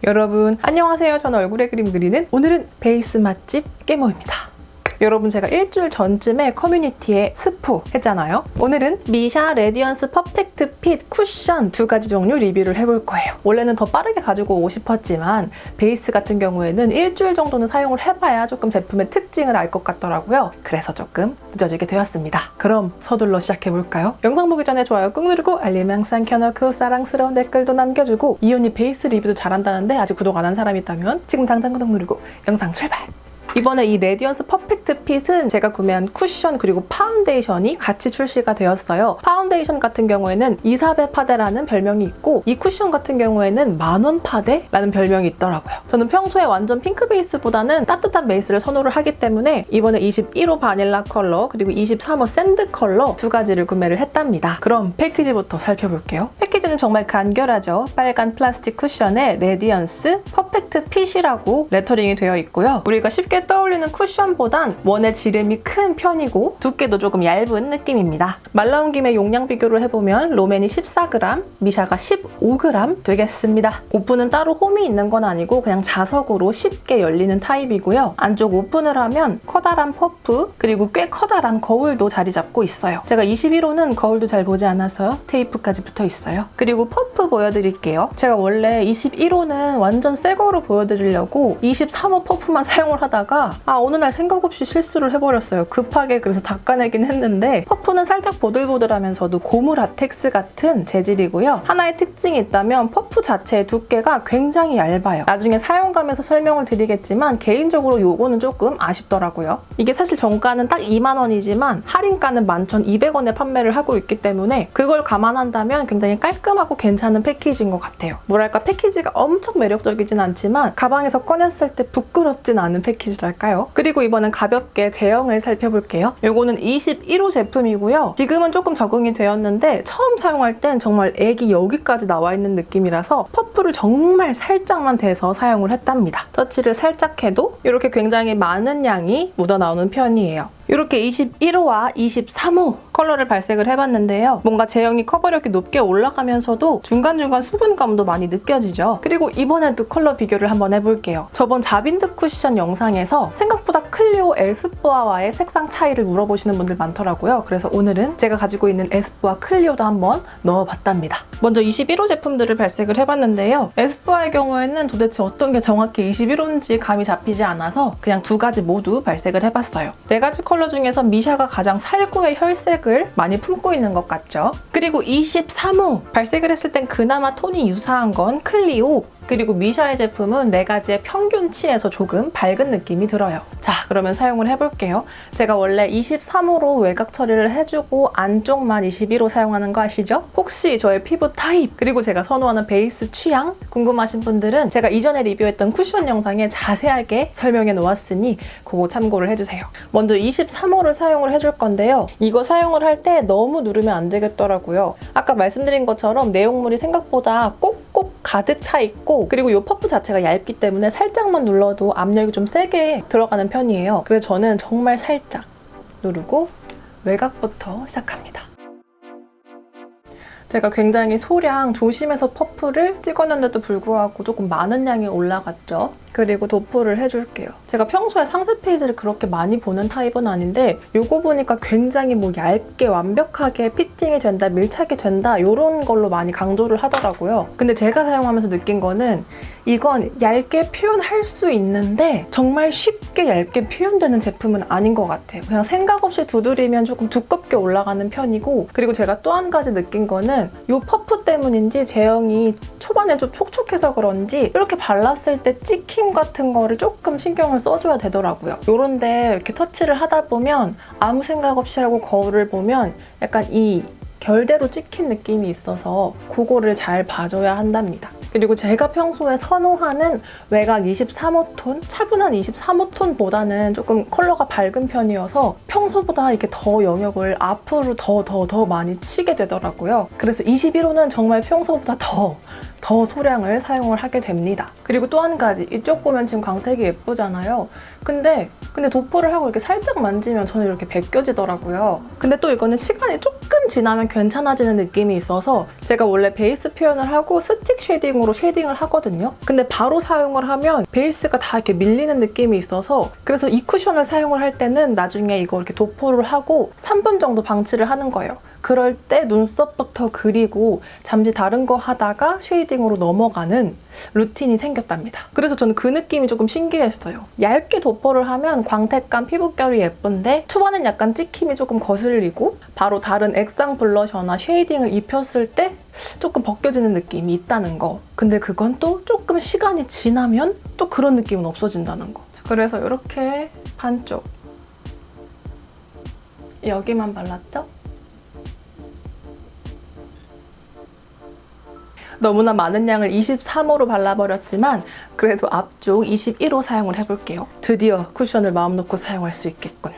여러분 안녕하세요. 저는 얼굴에 그림 그리는 오늘은 베이스 맛집 깨모입니다. 여러분 제가 일주일 전쯤에 커뮤니티에 스포 했잖아요. 오늘은 미샤 레디언스 퍼펙트 핏 쿠션 두 가지 종류 리뷰를 해볼 거예요. 원래는 더 빠르게 가지고 오고 싶었지만 베이스 같은 경우에는 일주일 정도는 사용을 해봐야 조금 제품의 특징을 알 것 같더라고요. 그래서 조금 늦어지게 되었습니다. 그럼 서둘러 시작해볼까요? 영상 보기 전에 좋아요 꾹 누르고 알림 항상 켜놓고 사랑스러운 댓글도 남겨주고 이 언니 베이스 리뷰도 잘한다는데 아직 구독 안 한 사람이 있다면 지금 당장 구독 누르고 영상 출발! 이번에 이 레디언스 퍼펙트 핏은 제가 구매한 쿠션 그리고 파운데이션이 같이 출시가 되었어요. 파운데이션 같은 경우에는 이사베 파데라는 별명이 있고 이 쿠션 같은 경우에는 만원 파데라는 별명이 있더라고요. 저는 평소에 완전 핑크 베이스보다는 따뜻한 베이스를 선호를 하기 때문에 이번에 21호 바닐라 컬러 그리고 23호 샌드 컬러 두 가지를 구매를 했답니다. 그럼 패키지부터 살펴볼게요. 패키지는 정말 간결하죠. 빨간 플라스틱 쿠션에 레디언스 퍼펙트 핏이라고 레터링이 되어 있고요. 우리가 쉽게 떠올리는 쿠션보단 원의 지름이 큰 편이고 두께도 조금 얇은 느낌입니다. 말 나온 김에 용량 비교를 해보면 롬앤이 14g, 미샤가 15g 되겠습니다. 오픈은 따로 홈이 있는 건 아니고 그냥 자석으로 쉽게 열리는 타입이고요. 안쪽 오픈을 하면 커다란 퍼프 그리고 꽤 커다란 거울도 자리 잡고 있어요. 제가 21호는 거울도 잘 보지 않아서 테이프까지 붙어 있어요. 그리고 퍼프 보여드릴게요. 제가 원래 21호는 완전 새 거로 보여드리려고 23호 퍼프만 사용을 하다가 어느 날 생각 없이 실수를 해버렸어요. 급하게 그래서 닦아내긴 했는데 퍼프는 살짝 보들보들하면서도 고무 라텍스 같은 재질이고요. 하나의 특징이 있다면 퍼프 자체의 두께가 굉장히 얇아요. 나중에 사용감에서 설명을 드리겠지만 개인적으로 요거는 조금 아쉽더라고요. 이게 사실 정가는 딱 2만 원이지만 할인가는 11,200원에 판매를 하고 있기 때문에 그걸 감안한다면 굉장히 깔끔하고 괜찮은 패키지인 것 같아요. 뭐랄까 패키지가 엄청 매력적이진 않지만 가방에서 꺼냈을 때 부끄럽진 않은 패키지랄까요? 그리고 이번엔 가볍게 제형을 살펴볼게요. 요거는 21호 제품이고요. 지금은 조금 적응이 되었는데 처음 사용할 땐 정말 액이 여기까지 나와 있는 느낌이라서 퍼프를 정말 살짝만 대서 사용을 했답니다. 터치를 살짝 해도 이렇게 굉장히 많은 양이 묻어나오는 편이에요. 이렇게 21호와 23호 컬러를 발색을 해봤는데요. 뭔가 제형이 커버력이 높게 올라가면서도 중간중간 수분감도 많이 느껴지죠. 그리고 이번에도 컬러 비교를 한번 해볼게요. 저번 자빈드 쿠션 영상에서 생각보다 클리오 에스쁘아와의 색상 차이를 물어보시는 분들 많더라고요. 그래서 오늘은 제가 가지고 있는 에스쁘아 클리오도 한번 넣어봤답니다. 먼저 21호 제품들을 발색을 해봤는데요. 에스쁘아의 경우에는 도대체 어떤 게 정확히 21호인지 감이 잡히지 않아서 그냥 두 가지 모두 발색을 해봤어요. 네 가지 컬러 중에서 미샤가 가장 살구의 혈색을 많이 품고 있는 것 같죠. 그리고 23호 발색을 했을 땐 그나마 톤이 유사한 건 클리오 그리고 미샤의 제품은 네 가지의 평균치에서 조금 밝은 느낌이 들어요. 자, 그러면 사용을 해볼게요. 제가 원래 23호로 외곽 처리를 해주고 안쪽만 21호 사용하는 거 아시죠? 혹시 저의 피부 타입 그리고 제가 선호하는 베이스 취향 궁금하신 분들은 제가 이전에 리뷰했던 쿠션 영상에 자세하게 설명해 놓았으니 그거 참고를 해주세요. 먼저 23호를 사용을 해줄 건데요. 이거 사용을 할 때 너무 누르면 안 되겠더라고요. 아까 말씀드린 것처럼 내용물이 생각보다 꼭꼭 가득 차 있고 그리고 이 퍼프 자체가 얇기 때문에 살짝만 눌러도 압력이 좀 세게 들어가는 편이에요. 그래서 저는 정말 살짝 누르고 외곽부터 시작합니다. 제가 굉장히 소량 조심해서 퍼프를 찍었는데도 불구하고 조금 많은 양이 올라갔죠. 그리고 도포를 해줄게요. 제가 평소에 상세 페이지를 그렇게 많이 보는 타입은 아닌데 요거 보니까 굉장히 뭐 얇게 완벽하게 피팅이 된다, 밀착이 된다 이런 걸로 많이 강조를 하더라고요. 근데 제가 사용하면서 느낀 거는 이건 얇게 표현할 수 있는데 정말 쉽게 얇게 표현되는 제품은 아닌 것 같아요. 그냥 생각 없이 두드리면 조금 두껍게 올라가는 편이고 그리고 제가 또 한 가지 느낀 거는 이 퍼프 때문인지 제형이 초반에 좀 촉촉해서 그런지 이렇게 발랐을 때 찍힘 같은 거를 조금 신경을 써줘야 되더라고요. 요런데 이렇게 터치를 하다 보면 아무 생각 없이 하고 거울을 보면 약간 이 결대로 찍힌 느낌이 있어서 그거를 잘 봐줘야 한답니다. 그리고 제가 평소에 선호하는 외곽 23호 톤, 차분한 23호 톤보다는 조금 컬러가 밝은 편이어서 평소보다 이렇게 더 영역을 앞으로 더 많이 치게 되더라고요. 그래서 21호는 정말 평소보다 더 소량을 사용을 하게 됩니다. 그리고 또 한 가지, 이쪽 보면 지금 광택이 예쁘잖아요. 근데 근데 도포를 하고 이렇게 살짝 만지면 저는 이렇게 벗겨지더라고요. 근데 또 이거는 시간이 조금 지나면 괜찮아지는 느낌이 있어서 제가 원래 베이스 표현을 하고 스틱 쉐이딩으로 쉐이딩을 하거든요. 근데 바로 사용을 하면 베이스가 다 이렇게 밀리는 느낌이 있어서 그래서 이 쿠션을 사용을 할 때는 나중에 이거 이렇게 도포를 하고 3분 정도 방치를 하는 거예요. 그럴 때 눈썹부터 그리고 잠시 다른 거 하다가 쉐이딩으로 넘어가는 루틴이 생겼답니다. 그래서 저는 그 느낌이 조금 신기했어요. 얇게 도포를 하면 광택감, 피부결이 예쁜데 초반엔 약간 찍힘이 조금 거슬리고 바로 다른 액상 블러셔나 쉐이딩을 입혔을 때 조금 벗겨지는 느낌이 있다는 거. 근데 그건 또 조금 시간이 지나면 또 그런 느낌은 없어진다는 거. 그래서 이렇게 반쪽 여기만 발랐죠? 너무나 많은 양을 23호로 발라버렸지만 그래도 앞쪽 21호 사용을 해볼게요. 드디어 쿠션을 마음 놓고 사용할 수 있겠군.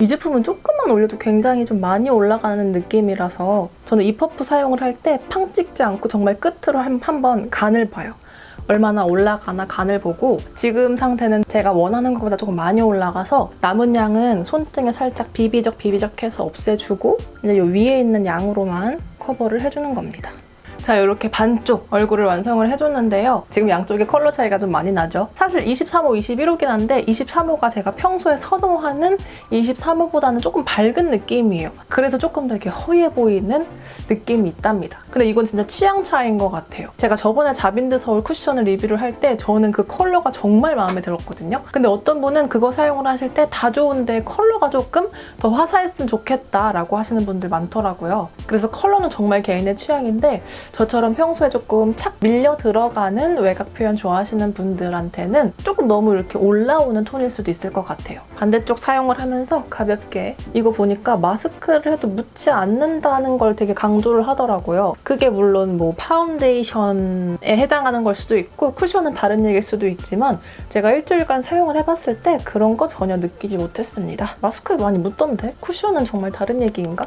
이 제품은 조금만 올려도 굉장히 좀 많이 올라가는 느낌이라서 저는 이 퍼프 사용을 할 때 팡 찍지 않고 정말 끝으로 한번 간을 봐요. 얼마나 올라가나 간을 보고 지금 상태는 제가 원하는 것보다 조금 많이 올라가서 남은 양은 손등에 살짝 비비적 해서 없애주고 이제 이 위에 있는 양으로만 커버를 해주는 겁니다. 자, 이렇게 반쪽 얼굴을 완성을 해줬는데요. 지금 양쪽의 컬러 차이가 좀 많이 나죠? 사실 23호, 21호긴 한데 23호가 제가 평소에 선호하는 23호보다는 조금 밝은 느낌이에요. 그래서 조금 더 이렇게 허해 보이는 느낌이 있답니다. 근데 이건 진짜 취향 차이인 것 같아요. 제가 저번에 자빈드 서울 쿠션을 리뷰를 할 때 저는 그 컬러가 정말 마음에 들었거든요. 근데 어떤 분은 그거 사용을 하실 때 다 좋은데 컬러가 조금 더 화사했으면 좋겠다라고 하시는 분들 많더라고요. 그래서 컬러는 정말 개인의 취향인데 저처럼 평소에 조금 착 밀려 들어가는 외곽 표현 좋아하시는 분들한테는 조금 너무 이렇게 올라오는 톤일 수도 있을 것 같아요. 반대쪽 사용을 하면서 가볍게 이거 보니까 마스크를 해도 묻지 않는다는 걸 되게 강조를 하더라고요. 그게 물론 뭐 파운데이션에 해당하는 걸 수도 있고 쿠션은 다른 얘기일 수도 있지만 제가 일주일간 사용을 해봤을 때 그런 거 전혀 느끼지 못했습니다. 마스크에 많이 묻던데? 쿠션은 정말 다른 얘기인가?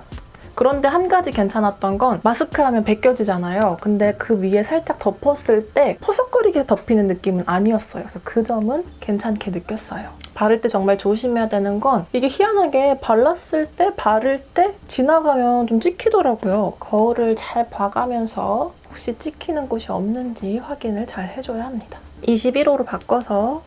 그런데 한 가지 괜찮았던 건 마스크라면 벗겨지잖아요. 근데 그 위에 살짝 덮었을 때 퍼석거리게 덮이는 느낌은 아니었어요. 그래서 그 점은 괜찮게 느꼈어요. 바를 때 정말 조심해야 되는 건 이게 희한하게 발랐을 때 바를 때 지나가면 좀 찍히더라고요. 거울을 잘 봐가면서 혹시 찍히는 곳이 없는지 확인을 잘 해줘야 합니다. 21호로 바꿔서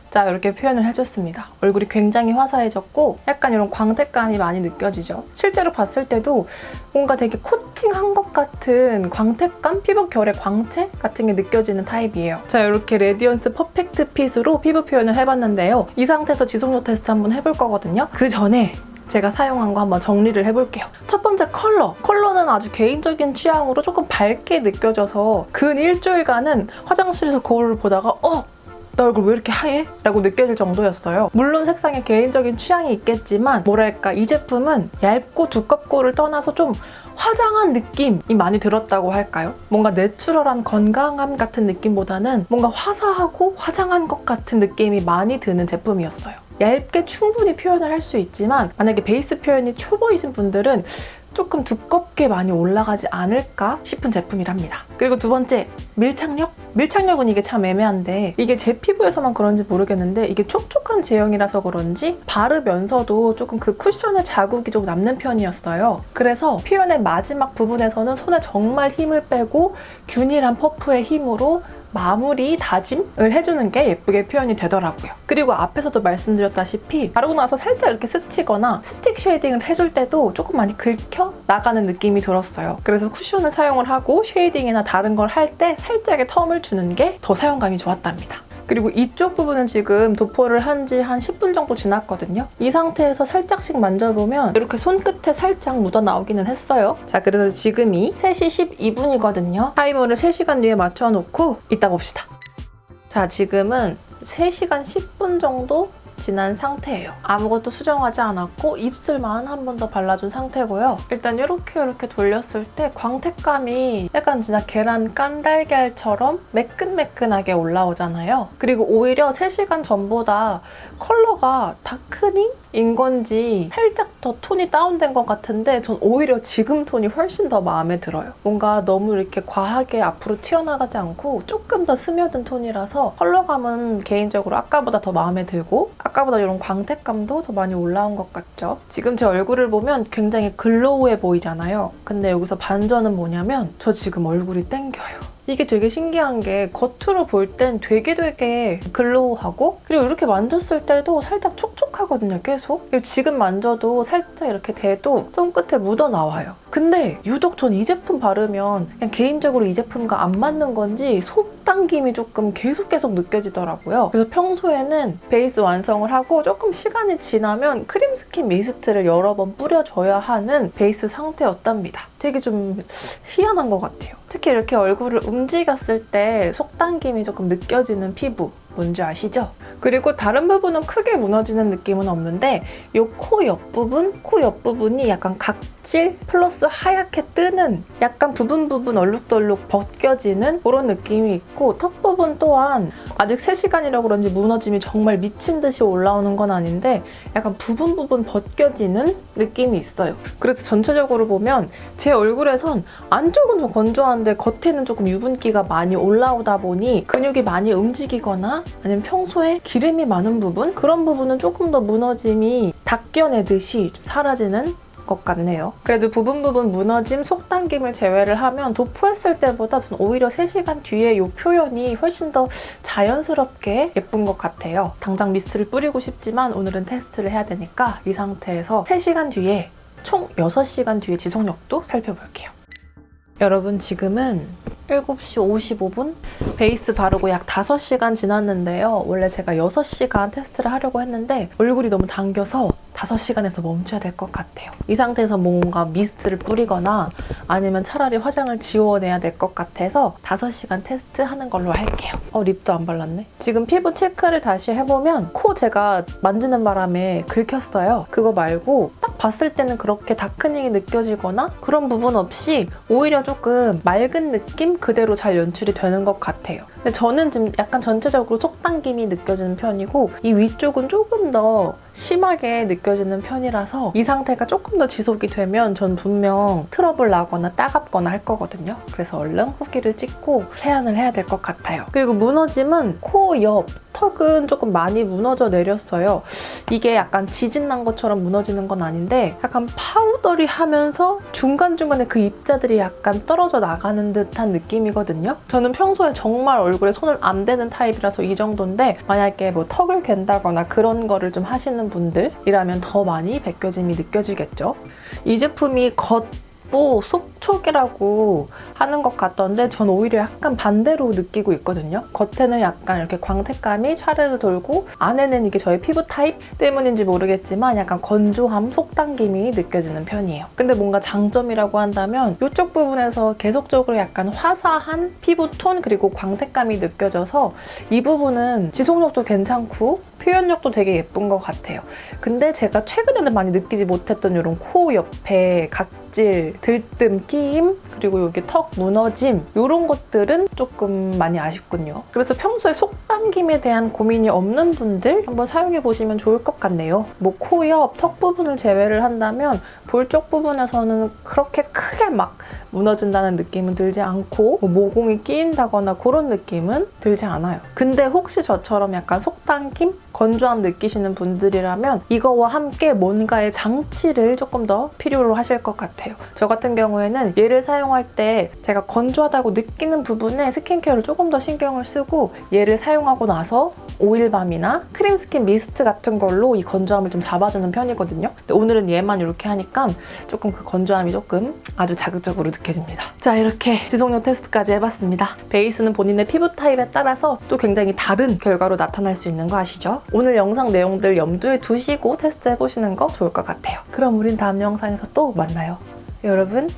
자, 이렇게 표현을 해줬습니다. 얼굴이 굉장히 화사해졌고 약간 이런 광택감이 많이 느껴지죠. 실제로 봤을 때도 뭔가 되게 코팅한 것 같은 광택감? 피부 결의 광채 같은 게 느껴지는 타입이에요. 자, 이렇게 레디언스 퍼펙트 핏으로 피부 표현을 해봤는데요. 이 상태에서 지속력 테스트 한번 해볼 거거든요. 그 전에 제가 사용한 거 한번 정리를 해볼게요. 첫 번째 컬러. 컬러는 아주 개인적인 취향으로 조금 밝게 느껴져서 근 일주일간은 화장실에서 거울을 보다가 나 얼굴 왜 이렇게 하얘? 라고 느껴질 정도였어요. 물론 색상에 개인적인 취향이 있겠지만 뭐랄까 이 제품은 얇고 두껍고를 떠나서 좀 화장한 느낌이 많이 들었다고 할까요? 뭔가 내추럴한 건강함 같은 느낌보다는 뭔가 화사하고 화장한 것 같은 느낌이 많이 드는 제품이었어요. 얇게 충분히 표현을 할 수 있지만 만약에 베이스 표현이 초보이신 분들은 조금 두껍게 많이 올라가지 않을까 싶은 제품이랍니다. 그리고 두 번째, 밀착력? 밀착력은 이게 참 애매한데 이게 제 피부에서만 그런지 모르겠는데 이게 촉촉한 제형이라서 그런지 바르면서도 조금 그 쿠션의 자국이 좀 남는 편이었어요. 그래서 표현의 마지막 부분에서는 손에 정말 힘을 빼고 균일한 퍼프의 힘으로 마무리 다짐을 해주는 게 예쁘게 표현이 되더라고요. 그리고 앞에서도 말씀드렸다시피 바르고 나서 살짝 이렇게 스치거나 스틱 쉐이딩을 해줄 때도 조금 많이 긁혀 나가는 느낌이 들었어요. 그래서 쿠션을 사용을 하고 쉐이딩이나 다른 걸 할 때 살짝의 텀을 주는 게 더 사용감이 좋았답니다. 그리고 이쪽 부분은 지금 도포를 한 지 한 10분 정도 지났거든요. 이 상태에서 살짝씩 만져보면 이렇게 손끝에 살짝 묻어나오기는 했어요. 자, 그래서 지금이 3시 12분이거든요. 타이머를 3시간 뒤에 맞춰놓고 이따 봅시다. 자, 지금은 3시간 10분 정도 지난 상태예요. 아무것도 수정하지 않았고 입술만 한 번 더 발라준 상태고요. 일단 이렇게 돌렸을 때 광택감이 약간 진짜 계란 깐달걀처럼 매끈매끈하게 올라오잖아요. 그리고 오히려 3시간 전보다 컬러가 다크닝인 건지 살짝 더 톤이 다운된 것 같은데 전 오히려 지금 톤이 훨씬 더 마음에 들어요. 뭔가 너무 이렇게 과하게 앞으로 튀어나가지 않고 조금 더 스며든 톤이라서 컬러감은 개인적으로 아까보다 더 마음에 들고 아까보다 이런 광택감도 더 많이 올라온 것 같죠? 지금 제 얼굴을 보면 굉장히 글로우해 보이잖아요. 근데 여기서 반전은 뭐냐면 저 지금 얼굴이 땡겨요. 이게 되게 신기한 게 겉으로 볼 땐 되게 글로우하고 그리고 이렇게 만졌을 때도 살짝 촉촉하거든요, 계속. 그리고 지금 만져도 살짝 이렇게 대도 손끝에 묻어 나와요. 근데 유독 전 이 제품 바르면 그냥 개인적으로 이 제품과 안 맞는 건지 속 당김이 조금 계속 느껴지더라고요. 그래서 평소에는 베이스 완성을 하고 조금 시간이 지나면 크림 스킨 미스트를 여러 번 뿌려줘야 하는 베이스 상태였답니다. 되게 좀 희한한 것 같아요. 특히 이렇게 얼굴을 움직였을 때 속당김이 조금 느껴지는 피부 뭔지 아시죠? 그리고 다른 부분은 크게 무너지는 느낌은 없는데 이 코 옆부분이 약간 각질 플러스 하얗게 뜨는 약간 부분 얼룩덜룩 벗겨지는 그런 느낌이 있고 턱 부분 또한 아직 3시간이라 그런지 무너짐이 정말 미친 듯이 올라오는 건 아닌데 약간 부분 벗겨지는 느낌이 있어요. 그래서 전체적으로 보면 제 얼굴에선 안쪽은 좀 건조한데 겉에는 조금 유분기가 많이 올라오다 보니 근육이 많이 움직이거나 아니면 평소에 기름이 많은 부분? 그런 부분은 조금 더 무너짐이 닦여내듯이 좀 사라지는 것 같네요. 그래도 부분 무너짐, 속당김을 제외를 하면 도포했을 때보다 전 오히려 3시간 뒤에 이 표현이 훨씬 더 자연스럽게 예쁜 것 같아요. 당장 미스트를 뿌리고 싶지만 오늘은 테스트를 해야 되니까 이 상태에서 3시간 뒤에 총 6시간 뒤에 지속력도 살펴볼게요. 여러분 지금은 7시 55분? 베이스 바르고 약 5시간 지났는데요. 원래 제가 6시간 테스트를 하려고 했는데 얼굴이 너무 당겨서 5시간에서 멈춰야 될 것 같아요. 이 상태에서 뭔가 미스트를 뿌리거나 아니면 차라리 화장을 지워내야 될 것 같아서 5시간 테스트 하는 걸로 할게요. 립도 안 발랐네. 지금 피부 체크를 다시 해보면 코 제가 만지는 바람에 긁혔어요. 그거 말고 딱 봤을 때는 그렇게 다크닝이 느껴지거나 그런 부분 없이 오히려 조금 맑은 느낌 그대로 잘 연출이 되는 것 같아요. 근데 저는 지금 약간 전체적으로 속당김이 느껴지는 편이고 이 위쪽은 조금 더 심하게 느껴지는 편이라서 이 상태가 조금 더 지속이 되면 전 분명 트러블 나거나 따갑거나 할 거거든요. 그래서 얼른 후기를 찍고 세안을 해야 될 것 같아요. 그리고 무너짐은 코 옆, 턱은 조금 많이 무너져 내렸어요. 이게 약간 지진 난 것처럼 무너지는 건 아닌데 약간 파우더리하면서 중간중간에 그 입자들이 약간 떨어져 나가는 듯한 느낌이거든요. 저는 평소에 정말 얼굴에 손을 안 대는 타입이라서 이 정도인데 만약에 뭐 턱을 갠다거나 그런 거를 좀 하시는 분들이라면 더 많이 벗겨짐이 느껴지겠죠. 이 제품이 속촉이라고 하는 것 같던데 전 오히려 약간 반대로 느끼고 있거든요. 겉에는 약간 이렇게 광택감이 차르르 돌고 안에는 이게 저의 피부 타입 때문인지 모르겠지만 약간 건조함, 속당김이 느껴지는 편이에요. 근데 뭔가 장점이라고 한다면 이쪽 부분에서 계속적으로 약간 화사한 피부톤 그리고 광택감이 느껴져서 이 부분은 지속력도 괜찮고 표현력도 되게 예쁜 것 같아요. 근데 제가 최근에는 많이 느끼지 못했던 이런 코 옆에 각질, 들뜸, 끼임, 그리고 여기 턱 무너짐 이런 것들은 조금 많이 아쉽군요. 그래서 평소에 속당김에 대한 고민이 없는 분들 한번 사용해보시면 좋을 것 같네요. 뭐 코 옆, 턱 부분을 제외를 한다면 볼 쪽 부분에서는 그렇게 크게 막 무너진다는 느낌은 들지 않고 뭐 모공이 끼인다거나 그런 느낌은 들지 않아요. 근데 혹시 저처럼 약간 속당김, 건조함 느끼시는 분들이라면 이거와 함께 뭔가의 장치를 조금 더 필요로 하실 것 같아요. 저 같은 경우에는 얘를 사용할 때 제가 건조하다고 느끼는 부분에 스킨케어를 조금 더 신경을 쓰고 얘를 사용하고 나서 오일밤이나 크림 스킨 미스트 같은 걸로 이 건조함을 좀 잡아주는 편이거든요. 근데 오늘은 얘만 이렇게 하니까 조금 그 건조함이 조금 아주 자극적으로 느껴집니다. 자, 이렇게 지속력 테스트까지 해봤습니다. 베이스는 본인의 피부 타입에 따라서 또 굉장히 다른 결과로 나타날 수 있는 거 아시죠? 오늘 영상 내용들 염두에 두시고 테스트 해보시는 거 좋을 것 같아요. 그럼 우린 다음 영상에서 또 만나요. 여러분